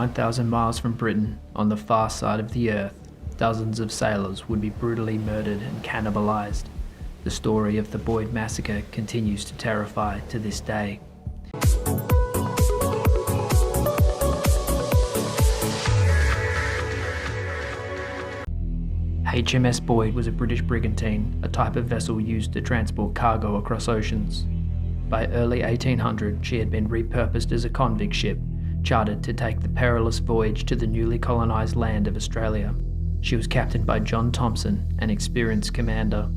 9,000 miles from Britain, on the far side of the earth, dozens of sailors would be brutally murdered and cannibalized. The story of the Boyd Massacre continues to terrify to this day. HMS Boyd was a British brigantine, a type of vessel used to transport cargo across oceans. By early 1800, she had been repurposed as a convict ship, chartered to take the perilous voyage to the newly colonised land of Australia. She was captained by John Thompson, an experienced commander.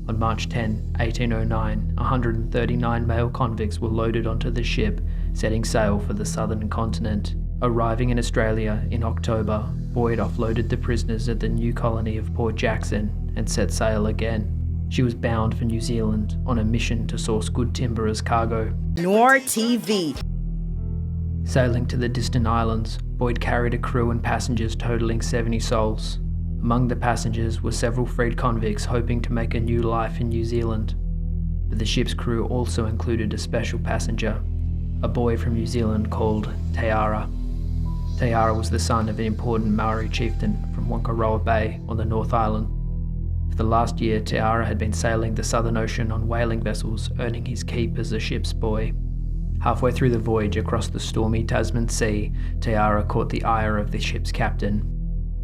On March 10, 1809, 139 male convicts were loaded onto the ship, setting sail for the southern continent. Arriving in Australia in October, Boyd offloaded the prisoners at the new colony of Port Jackson and set sail again. She was bound for New Zealand on a mission to source good timber as cargo. NoireTV. Sailing to the distant islands, Boyd carried a crew and passengers totaling 70 souls. Among the passengers were several freed convicts hoping to make a new life in New Zealand. But the ship's crew also included a special passenger, a boy from New Zealand called Taiara. Taiara was the son of an important Maori chieftain from Whangaroa Bay on the North Island. For the last year, Taiara had been sailing the Southern Ocean on whaling vessels, earning his keep as a ship's boy. Halfway through the voyage across the stormy Tasman Sea, Taiara caught the ire of the ship's captain.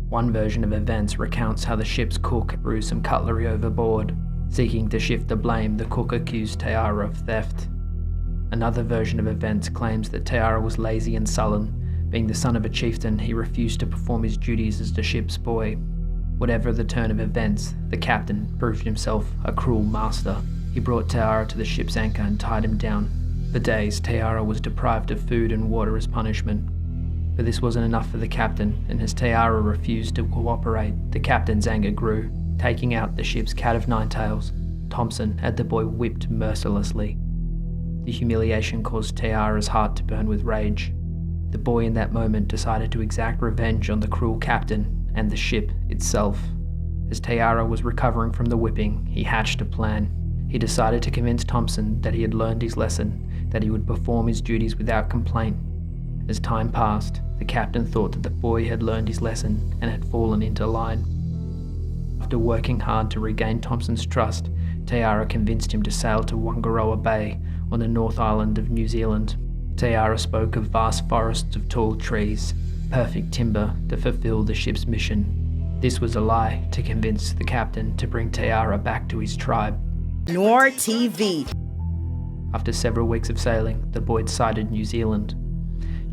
One version of events recounts how the ship's cook threw some cutlery overboard. Seeking to shift the blame, the cook accused Taiara of theft. Another version of events claims that Taiara was lazy and sullen. Being the son of a chieftain, he refused to perform his duties as the ship's boy. Whatever the turn of events, the captain proved himself a cruel master. He brought Taiara to the ship's anchor and tied him down. For days, Taiara was deprived of food and water as punishment. But this wasn't enough for the captain, and as Taiara refused to cooperate, the captain's anger grew. Taking out the ship's cat of nine tails, Thompson had the boy whipped mercilessly. The humiliation caused Taiara's heart to burn with rage. The boy in that moment decided to exact revenge on the cruel captain and the ship itself. As Taiara was recovering from the whipping, he hatched a plan. He decided to convince Thompson that he had learned his lesson, that he would perform his duties without complaint. As time passed, the captain thought that the boy had learned his lesson and had fallen into line. After working hard to regain Thompson's trust, Taiara convinced him to sail to Whangaroa Bay on the North Island of New Zealand. Taiara spoke of vast forests of tall trees, perfect timber to fulfill the ship's mission. This was a lie to convince the captain to bring Taiara back to his tribe. NoireTV. After several weeks of sailing, the Boyd sighted New Zealand.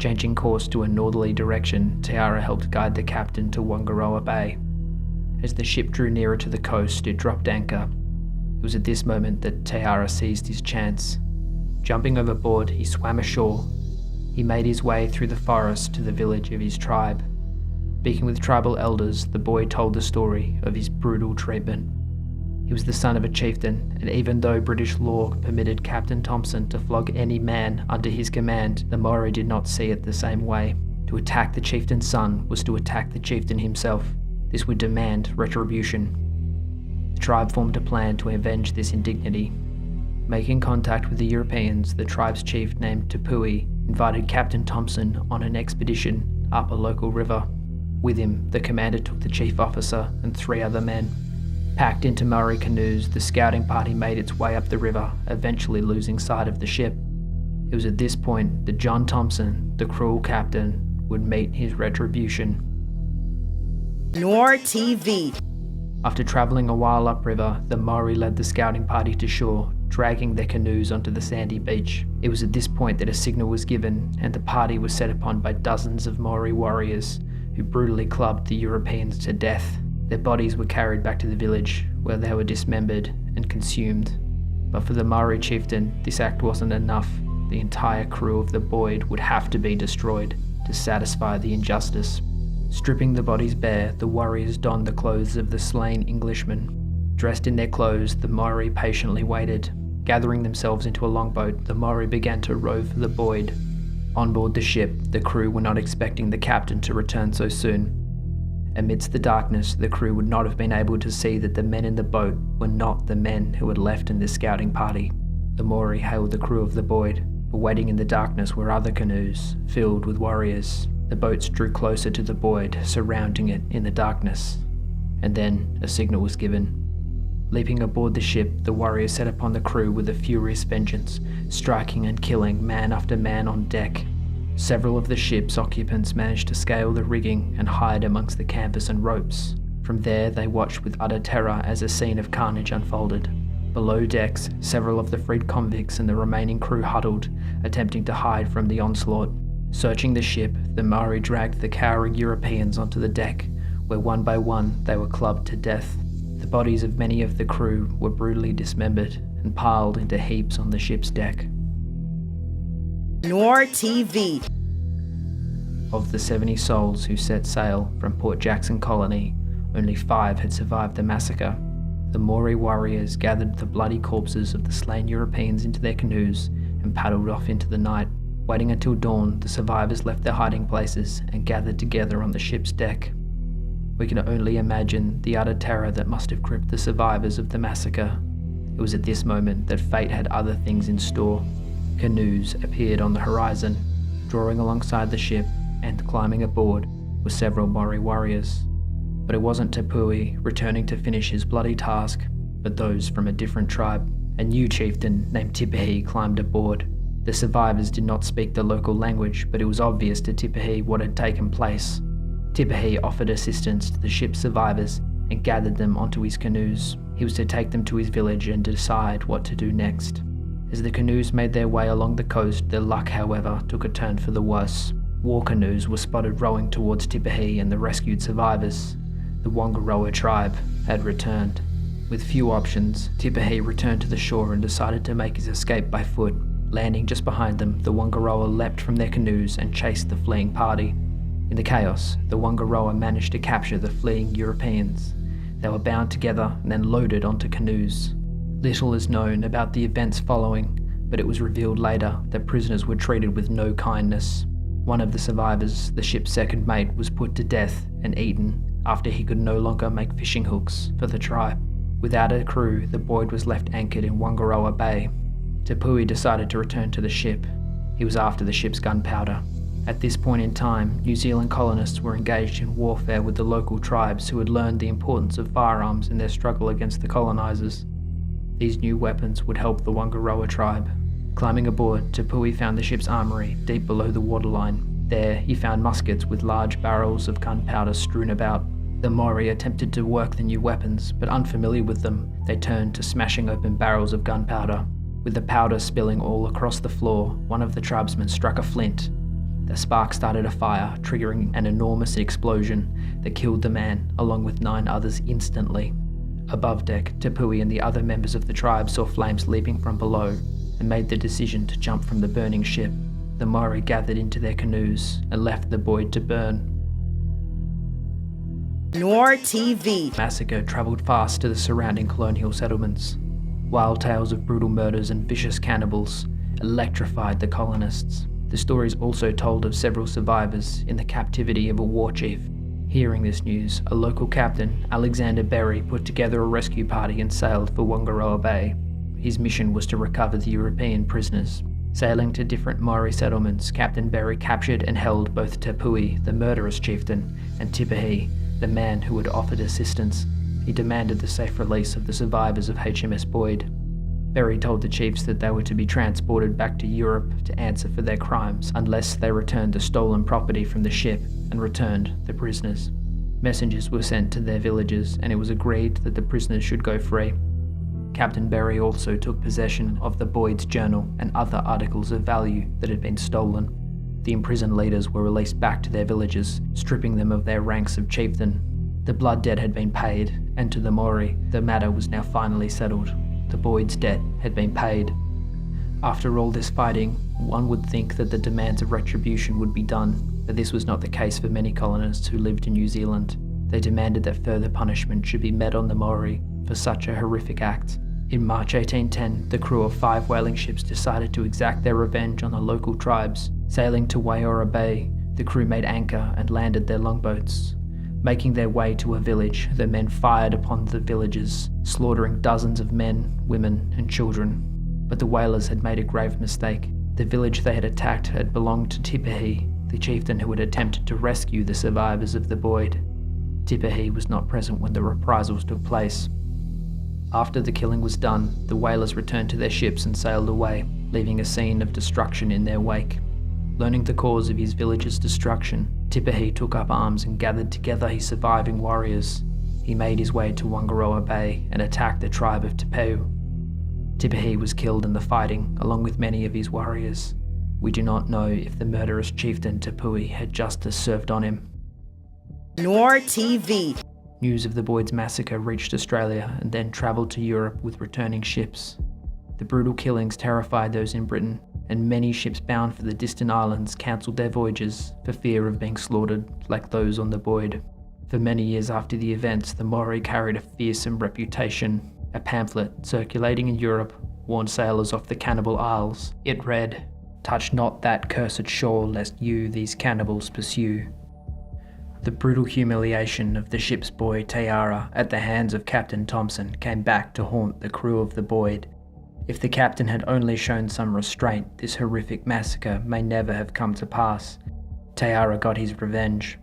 Changing course to a northerly direction, Taiara helped guide the captain to Whangaroa Bay. As the ship drew nearer to the coast, it dropped anchor. It was at this moment that Taiara seized his chance. Jumping overboard, he swam ashore. He made his way through the forest to the village of his tribe. Speaking with tribal elders, the boy told the story of his brutal treatment. He was the son of a chieftain, and even though British law permitted Captain Thompson to flog any man under his command, the Maori did not see it the same way. To attack the chieftain's son was to attack the chieftain himself. This would demand retribution. The tribe formed a plan to avenge this indignity. Making contact with the Europeans, the tribe's chief named Tupui invited Captain Thompson on an expedition up a local river. With him, the commander took the chief officer and 3 other men. Packed into Maori canoes, the scouting party made its way up the river, eventually losing sight of the ship. It was at this point that John Thompson, the cruel captain, would meet his retribution. NoireTV. After travelling a while upriver, the Maori led the scouting party to shore, dragging their canoes onto the sandy beach. It was at this point that a signal was given, and the party was set upon by dozens of Maori warriors, who brutally clubbed the Europeans to death. Their bodies were carried back to the village, where they were dismembered and consumed. But for the Maori chieftain, this act wasn't enough. The entire crew of the Boyd would have to be destroyed to satisfy the injustice. Stripping the bodies bare, the warriors donned the clothes of the slain Englishmen. Dressed in their clothes, the Maori patiently waited. Gathering themselves into a longboat, the Maori began to row for the Boyd. On board the ship, the crew were not expecting the captain to return so soon. Amidst the darkness, the crew would not have been able to see that the men in the boat were not the men who had left in the scouting party. The Maori hailed the crew of the Boyd, but waiting in the darkness were other canoes, filled with warriors. The boats drew closer to the Boyd, surrounding it in the darkness. And then a signal was given. Leaping aboard the ship, the warriors set upon the crew with a furious vengeance, striking and killing man after man on deck. Several of the ship's occupants managed to scale the rigging and hide amongst the canvas and ropes. From there, they watched with utter terror as a scene of carnage unfolded. Below decks, several of the freed convicts and the remaining crew huddled, attempting to hide from the onslaught. Searching the ship, the Maori dragged the cowering Europeans onto the deck, where one by one they were clubbed to death. The bodies of many of the crew were brutally dismembered and piled into heaps on the ship's deck. NoireTV. Of the 70 souls who set sail from Port Jackson Colony, only 5 had survived the massacre. The Maori warriors gathered the bloody corpses of the slain Europeans into their canoes and paddled off into the night. Waiting until dawn, the survivors left their hiding places and gathered together on the ship's deck. We can only imagine the utter terror that must have gripped the survivors of the massacre. It was at this moment that fate had other things in store. Canoes appeared on the horizon. Drawing alongside the ship and climbing aboard were several Maori warriors. But it wasn't Tepui returning to finish his bloody task, but those from a different tribe. A new chieftain named Tipahi climbed aboard. The survivors did not speak the local language, but it was obvious to Tipahi what had taken place. Tipahi offered assistance to the ship's survivors and gathered them onto his canoes. He was to take them to his village and decide what to do next. As the canoes made their way along the coast, their luck, however, took a turn for the worse. War canoes were spotted rowing towards Tipahi and the rescued survivors. The Wangaroa tribe had returned. With few options, Tipahi returned to the shore and decided to make his escape by foot. Landing just behind them, the Wangaroa leapt from their canoes and chased the fleeing party. In the chaos, the Wangaroa managed to capture the fleeing Europeans. They were bound together and then loaded onto canoes. Little is known about the events following, but it was revealed later that prisoners were treated with no kindness. One of the survivors, the ship's second mate, was put to death and eaten after he could no longer make fishing hooks for the tribe. Without a crew, the Boyd was left anchored in Wangaroa Bay. Tepui decided to return to the ship. He was after the ship's gunpowder. At this point in time, New Zealand colonists were engaged in warfare with the local tribes who had learned the importance of firearms in their struggle against the colonizers. These new weapons would help the Wangaroa tribe. Climbing aboard, Tepui found the ship's armory deep below the waterline. There, he found muskets with large barrels of gunpowder strewn about. The Maori attempted to work the new weapons, but unfamiliar with them, they turned to smashing open barrels of gunpowder. With the powder spilling all across the floor, one of the tribesmen struck a flint. The spark started a fire, triggering an enormous explosion that killed the man, along with 9 others instantly. Above deck, Tepui and the other members of the tribe saw flames leaping from below and made the decision to jump from the burning ship. The Maori gathered into their canoes and left the Boyd to burn. NoireTV. Massacre travelled fast to the surrounding colonial settlements. Wild tales of brutal murders and vicious cannibals electrified the colonists. The stories also told of several survivors in the captivity of a war chief. Hearing this news, a local captain, Alexander Berry, put together a rescue party and sailed for Wangaroa Bay. His mission was to recover the European prisoners. Sailing to different Maori settlements, Captain Berry captured and held both Tepui, the murderous chieftain, and Tipahi, the man who had offered assistance. He demanded the safe release of the survivors of HMS Boyd. Berry told the chiefs that they were to be transported back to Europe to answer for their crimes unless they returned the stolen property from the ship and returned the prisoners. Messengers were sent to their villages and it was agreed that the prisoners should go free. Captain Berry also took possession of the Boyd's journal and other articles of value that had been stolen. The imprisoned leaders were released back to their villages, stripping them of their ranks of chieftain. The blood debt had been paid, and to the Maori, the matter was now finally settled. The Boyd's debt had been paid. After all this fighting, one would think that the demands of retribution would be done, but this was not the case for many colonists who lived in New Zealand. They demanded that further punishment should be met on the Maori for such a horrific act. In March 1810, the crew of 5 whaling ships decided to exact their revenge on the local tribes. Sailing to Waiora Bay, the crew made anchor and landed their longboats. Making their way to a village, the men fired upon the villagers, slaughtering dozens of men, women, and children. But the whalers had made a grave mistake. The village they had attacked had belonged to Tipahi, the chieftain who had attempted to rescue the survivors of the Boyd. Tipperary was not present when the reprisals took place. After the killing was done, the whalers returned to their ships and sailed away, leaving a scene of destruction in their wake. Learning the cause of his village's destruction, Tipperary took up arms and gathered together his surviving warriors. He made his way to Whangaroa Bay and attacked the tribe of Tipeu. Tipperary was killed in the fighting, along with many of his warriors. We do not know if the murderous chieftain Tipui had justice served on him. NoireTV. News of the Boyd's massacre reached Australia and then travelled to Europe with returning ships. The brutal killings terrified those in Britain, and many ships bound for the distant islands cancelled their voyages for fear of being slaughtered like those on the Boyd. For many years after the events, the Maori carried a fearsome reputation. A pamphlet circulating in Europe warned sailors off the Cannibal Isles. It read, "Touch not that cursed shore lest you these cannibals pursue." The brutal humiliation of the ship's boy Tayara at the hands of Captain Thompson came back to haunt the crew of the Boyd. If the captain had only shown some restraint, this horrific massacre may never have come to pass. Tayara got his revenge.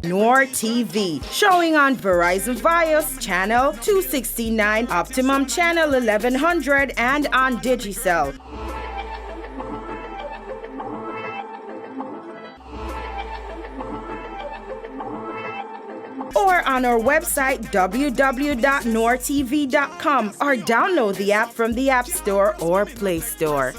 NoireTV, showing on Verizon Fios channel 269, Optimum channel 1100, and on Digicel. Or on our website www.noiretv.com, or download the app from the App Store or Play Store.